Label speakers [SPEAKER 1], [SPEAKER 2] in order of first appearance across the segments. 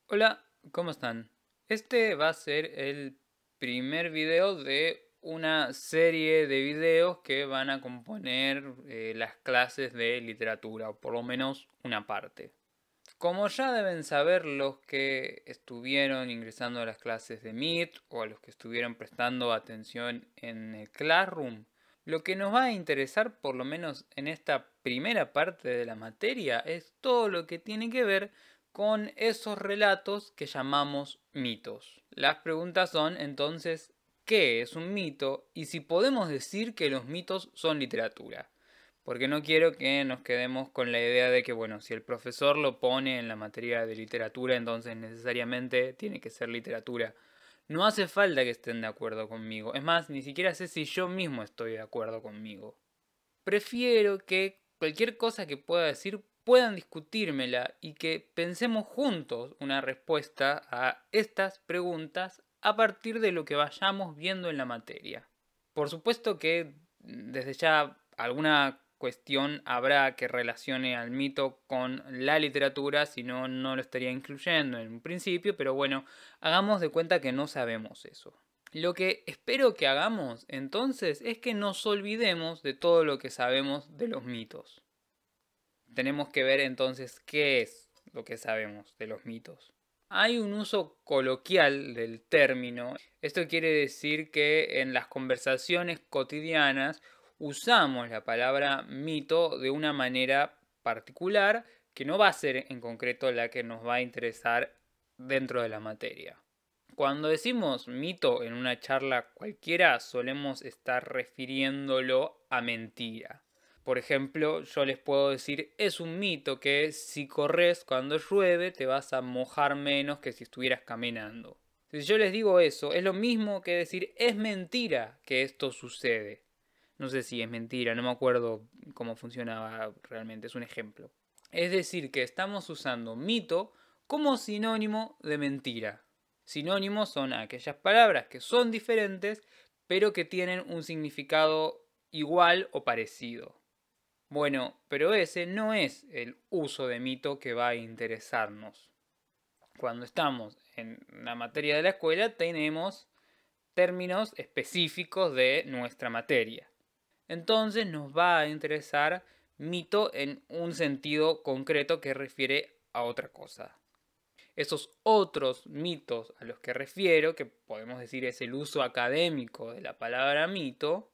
[SPEAKER 1] Hola, ¿cómo están? Este va a ser el primer video de una serie de videos que van a componer las clases de literatura, o por lo menos una parte. Como ya deben saber los que estuvieron ingresando a las clases de Meet o a los que estuvieron prestando atención en el Classroom, lo que nos va a interesar, por lo menos en esta primera parte de la materia, es todo lo que tiene que ver con esos relatos que llamamos mitos. Las preguntas son entonces, ¿qué es un mito? Y si podemos decir que los mitos son literatura. Porque no quiero que nos quedemos con la idea de que, bueno, si el profesor lo pone en la materia de literatura, entonces necesariamente tiene que ser literatura. No hace falta que estén de acuerdo conmigo. Es más, ni siquiera sé si yo mismo estoy de acuerdo conmigo. Prefiero que cualquier cosa que pueda decir puedan discutírmela y que pensemos juntos una respuesta a estas preguntas a partir de lo que vayamos viendo en la materia. Por supuesto que desde ya alguna cuestión habrá que relacione al mito con la literatura, si no, no lo estaría incluyendo en un principio, pero bueno, hagamos de cuenta que no sabemos eso. Lo que espero que hagamos entonces es que nos olvidemos de todo lo que sabemos de los mitos. Tenemos que ver entonces qué es lo que sabemos de los mitos. Hay un uso coloquial del término. Esto quiere decir que en las conversaciones cotidianas usamos la palabra mito de una manera particular que no va a ser en concreto la que nos va a interesar dentro de la materia. Cuando decimos mito en una charla cualquiera, solemos estar refiriéndolo a mentira. Por ejemplo, yo les puedo decir, es un mito que si corres cuando llueve te vas a mojar menos que si estuvieras caminando. Si yo les digo eso, es lo mismo que decir, es mentira que esto sucede. No sé si es mentira, no me acuerdo cómo funcionaba realmente, es un ejemplo. Es decir, que estamos usando mito como sinónimo de mentira. Sinónimos son aquellas palabras que son diferentes, pero que tienen un significado igual o parecido. Bueno, pero ese no es el uso de mito que va a interesarnos. Cuando estamos en la materia de la escuela tenemos términos específicos de nuestra materia. Entonces nos va a interesar mito en un sentido concreto que refiere a otra cosa. Esos otros mitos a los que refiero, que podemos decir es el uso académico de la palabra mito,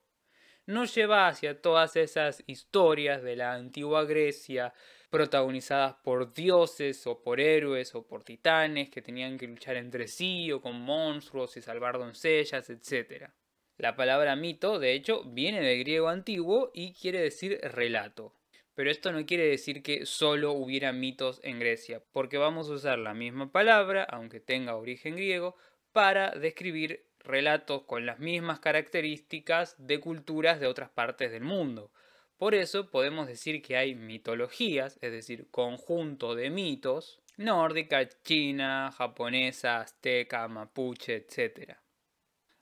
[SPEAKER 1] nos lleva hacia todas esas historias de la antigua Grecia protagonizadas por dioses o por héroes o por titanes que tenían que luchar entre sí o con monstruos y salvar doncellas, etc. La palabra mito, de hecho, viene del griego antiguo y quiere decir relato. Pero esto no quiere decir que solo hubiera mitos en Grecia, porque vamos a usar la misma palabra, aunque tenga origen griego, para describir relatos con las mismas características de culturas de otras partes del mundo. Por eso podemos decir que hay mitologías, es decir, conjunto de mitos, nórdica, china, japonesa, azteca, mapuche, etc.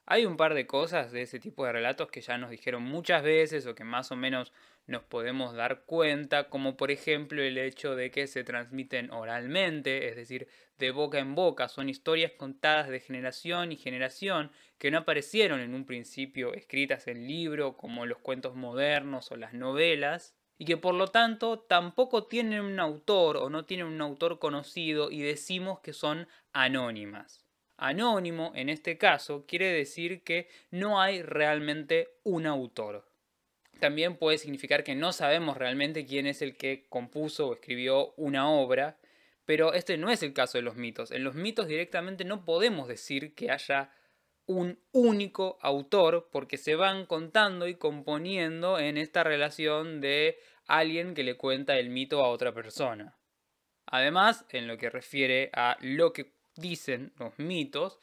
[SPEAKER 1] Hay un par de cosas de ese tipo de relatos que ya nos dijeron muchas veces o que más o menos nos podemos dar cuenta, como por ejemplo el hecho de que se transmiten oralmente, es decir, de boca en boca, son historias contadas de generación y generación que no aparecieron en un principio escritas en libro como los cuentos modernos o las novelas, y que por lo tanto tampoco tienen un autor o no tienen un autor conocido y decimos que son anónimas. Anónimo, en este caso, quiere decir que no hay realmente un autor. También puede significar que no sabemos realmente quién es el que compuso o escribió una obra, pero este no es el caso de los mitos. En los mitos directamente no podemos decir que haya un único autor porque se van contando y componiendo en esta relación de alguien que le cuenta el mito a otra persona. Además, en lo que refiere a lo que dicen los mitos,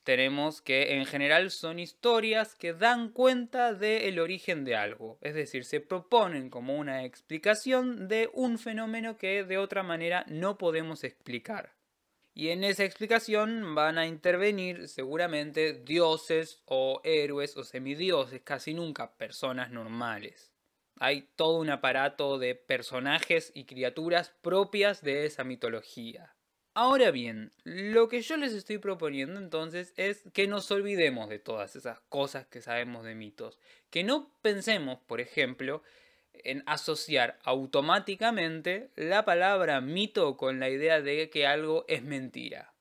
[SPEAKER 1] tenemos que en general son historias que dan cuenta del origen de algo, es decir, se proponen como una explicación de un fenómeno que de otra manera no podemos explicar. Y en esa explicación van a intervenir seguramente dioses o héroes o semidioses, casi nunca personas normales. Hay todo un aparato de personajes y criaturas propias de esa mitología. Ahora bien, lo que yo les estoy proponiendo entonces es que nos olvidemos de todas esas cosas que sabemos de mitos. Que no pensemos, por ejemplo, en asociar automáticamente la palabra mito con la idea de que algo es mentira.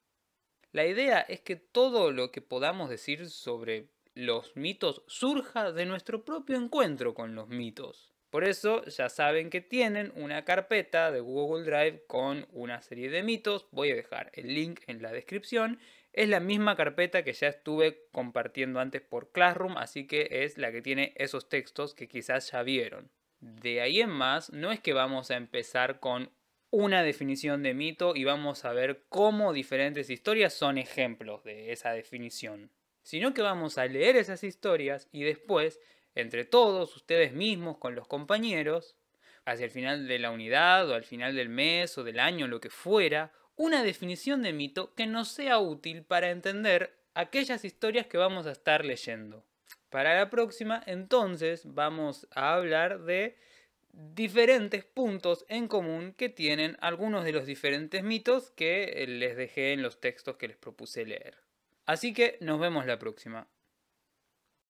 [SPEAKER 1] La idea es que todo lo que podamos decir sobre los mitos surja de nuestro propio encuentro con los mitos. Por eso ya saben que tienen una carpeta de Google Drive con una serie de mitos. Voy a dejar el link en la descripción. Es la misma carpeta que ya estuve compartiendo antes por Classroom, así que es la que tiene esos textos que quizás ya vieron. De ahí en más, no es que vamos a empezar con una definición de mito y vamos a ver cómo diferentes historias son ejemplos de esa definición, sino que vamos a leer esas historias y después, entre todos, ustedes mismos, con los compañeros, hacia el final de la unidad o al final del mes o del año, lo que fuera, una definición de mito que nos sea útil para entender aquellas historias que vamos a estar leyendo. Para la próxima, entonces, vamos a hablar de diferentes puntos en común que tienen algunos de los diferentes mitos que les dejé en los textos que les propuse leer. Así que nos vemos la próxima.